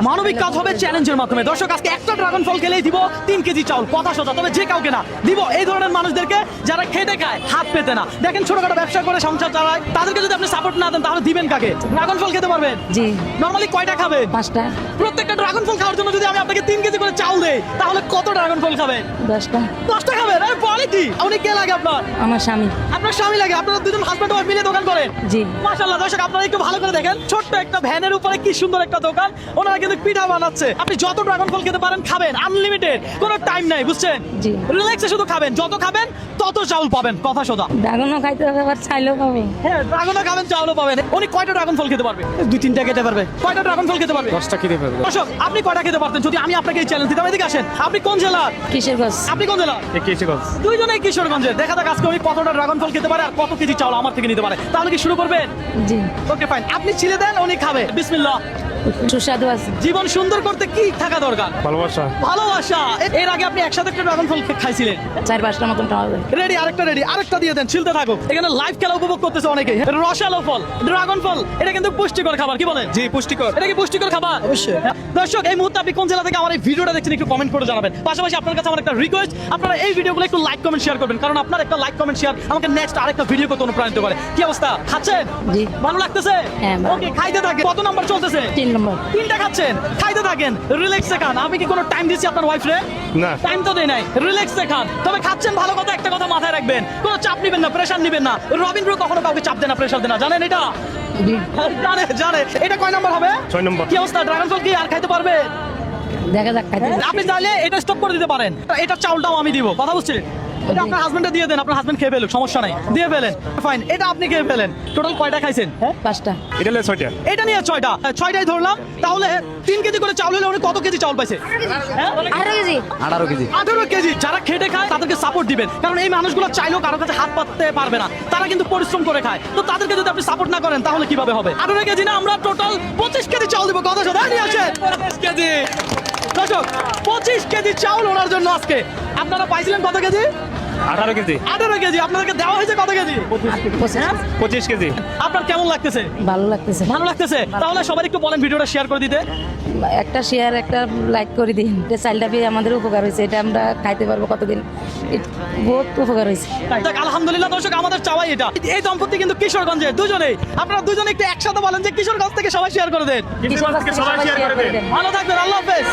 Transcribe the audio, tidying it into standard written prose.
মানবিক কাজ হবে চ্যালেঞ্জের মাধ্যমে। দর্শক আজকে একটা ড্রাগন ফল খেলেই দিব 3 কেজি চাউল, কথা সোজা। তবে যে কাউকে না দিব এই ধরনের মানুষদেরকে যারা খেটে খায় হাত পেতে না। দেখেন ছোটখাটো ব্যবসা করে সংসার চালায়, তাদেরকে যদি আপনি সাপোর্ট না দেন তাহলে দিবেন কাকে? ড্রাগন ফল খেতে পারবেন? জি। নরমালি কয়টা খাবেন? 5টা। প্রত্যেকটা ড্রাগন ফল খাওয়ার জন্য যদি আমি আপনাকে 3 কেজি করে চাউল দেই তাহলে কত ড্রাগন ফল খাবেন? 10টা। 10টা খাবেন? আরে বলে কি? উনি কে লাগে আপনার? আমার স্বামী। আপনার স্বামী লাগে? আপনারা দুজন হাজব্যান্ড ওয়াইফ মিলে দোকান করেন? জি। মাশাআল্লাহ। দর্শক আপনারা একটু ভালো করে দেখেন, ছোট্ট একটা ভ্যানের উপরে কি সুন্দর একটা দোকান। ওনারা কিন্তু পিঠা বানাচ্ছে। আপনি যত ড্রাগন ফল খেতে পারেন খাবেন, আনলিমিটেড, কোনো টাইম নাই, বুঝছেন? জি। রিল্যাক্সে শুধু খাবেন, যত খাবেন তত চাউল পাবেন, কথা সোজা। ড্রাগনও খাইতে হবে আবার চাইলেও পাবে। হ্যাঁ, ড্রাগনও খাবেন, চাউলও পাবেন। উনি কয়টা ড্রাগন ফল খেতে পারবে? 2-3টা খেতে পারবে। কয়টা ড্রাগন ফল খেতে পারবে? 10টা খেতে পারবে। দর্শক আপনি কয়টা খেতে পারতেন যদি আমি আপনাকে এই চ্যালেঞ্জ দিতাম? এদিকে আসেন। আপনি কোন জেলার? কিশোরগঞ্জ। আপনি কোন জেলার? কিশোরগঞ্জ। দুইজনেই কিশোরগঞ্জের। দেখা যাক আজকে উনি কতটা ড্রাগন ফল খেতে পারে আর কত কেজি চাউল আমার থেকে নিতে পারে। তাহলে কি শুরু করবেন? জি। ওকে ফাইন, আপনি ছিলে দেন, উনি খাবে। বিসমিল্লাহ। সুস্বাদু আছে। জীবন সুন্দর করতে কি থাকা দরকার? ভালোবাসা। ভালোবাসা। এর আগে আপনি একসাথে একটা ড্রাগন ফল খাইছিলেন? 4-5টা মতন খাওয়া যায়। রেডি, আরেকটা দিয়ে দেন, ছিলতে থাকুক। এখানে লাইভ খেলা উপভোগ করতেছে অনেকে। রসালো ফল, ড্রাগন ফল, এটা কিন্তু পুষ্টিকর খাবার, কি বলেন? জি, পুষ্টিকর। এটা কি পুষ্টিকর খাবার? অবশ্যই। দর্শক এই মুহূর্তে আপনি কোন জেলা থেকে আমার এই ভিডিওটা দেখছেন একটু কমেন্ট করে জানাবেন। পাশাপাশি আপনার কাছে আমার একটা রিকোয়েস্ট, আপনারা এই ভিডিওগুলো একটু লাইক কমেন্ট শেয়ার করবেন, কারণ আপনার একটা লাইক কমেন্ট শেয়ার আমাকে নেক্সট আরেকটা ভিডিও করতে অনুপ্রাণিত করে। কি অবস্থা, খাচ্ছেন? জি। ভালো লাগতেছে? হ্যাঁ, ভালো। ওকে, খাইতে থাকেন। কত নাম্বার চলতেছে? 3 নম্বর। 3টা খাচ্ছেন, খাইতে থাকেন, রিল্যাক্সে খান। আমি কি কোনো টাইম দিচ্ছি আপনার ওয়াইফ রে? না। টাইম তো দেই নাই, রিল্যাক্সে খান। তবে খাচ্ছেন ভালো কথা, একটা কথা মাথায় রাখবেন, কোনো চাপ নিবেন না, প্রেশার নিবেন না। রবিন্দ্র কখনো কাউকে চাপ দেয় না, প্রেশার দেয় না, জানেন এটা? জি। জানে। এটা কয় নাম্বার হবে? 6 নম্বর। কি অবস্থা, ড্রাগন ফল কি আর খাইতে পারবে? দেখা যাক খাইতে। আপনি চাইলে এটা স্টপ করে দিতে পারেন, এটা চাউলটাও আমি দিব, কথা বুঝছেন? এটা আপনার হাজবেন্ডে দিয়ে দেন, আপনার হাজবেন্ড খেয়ে ফেলুক, সমস্যা নাই, দিয়ে ফেলেন, ফাইন। এটা আপনি খেয়ে ফেলেন। টোটাল কয়টা খাইছেন? 5টা। এটা হলো 6টা। এটা নিয়ে 6টাই ধরলাম। তাহলে 3 কেজি করে চাউল হলে উনি কত কেজি চাউল পাইছে? 18 কেজি। 18 কেজি। 18 কেজি। যারা খেটে খায় তাদেরকে সাপোর্ট দিবেন, কারণ এই মানুষগুলো চাইলেও কারোর কাছে হাত পাততে পারবে না, তারা কিন্তু পরিশ্রম করে খায়। তো তাদেরকে যদি আপনি সাপোর্ট না করেন তাহলে কিভাবে হবে? 18 কেজি না, আমরা টোটাল 25 কেজি চাউল দিব, কথা শোনা নিয়ে আসেন। 25 কেজি। দর্শক 25 কেজি চাউল ওনার জন্য আজকে। আপনারা পাইছিলেন কত কেজি? 18 কেজি। 18 কেজি। আপনাদেরকে দেওয়া হয়েছে কত কেজি? 25 কেজি। আপনার কেমন লাগতেছে? ভালো লাগতেছে। ভালো লাগতেছে? তাহলে সবাই একটু বলেন ভিডিওটা শেয়ার করে দিতে। একটা শেয়ার, একটা লাইক করে দিন। এটা চাইলটা পেয়ে আমাদের উপকার হয়েছে। এটা আমরা খাইতে পারবো কতদিন, বহুত উপকার হয়েছে। যাক, আলহামদুলিল্লাহ। দর্শক আমাদের চাওয়াই এটা। এই দম্পতি কিন্তু কিশোরগঞ্জে দুজনেই। আপনারা দুজনে একটু একসাথে বলেন যে কিশোরগঞ্জ থেকে সবাই শেয়ার করে দেন। কিশোরগঞ্জ থেকে সবাই শেয়ার করে দেন। ভালো থাকবেন, আল্লাহ হাফেজ।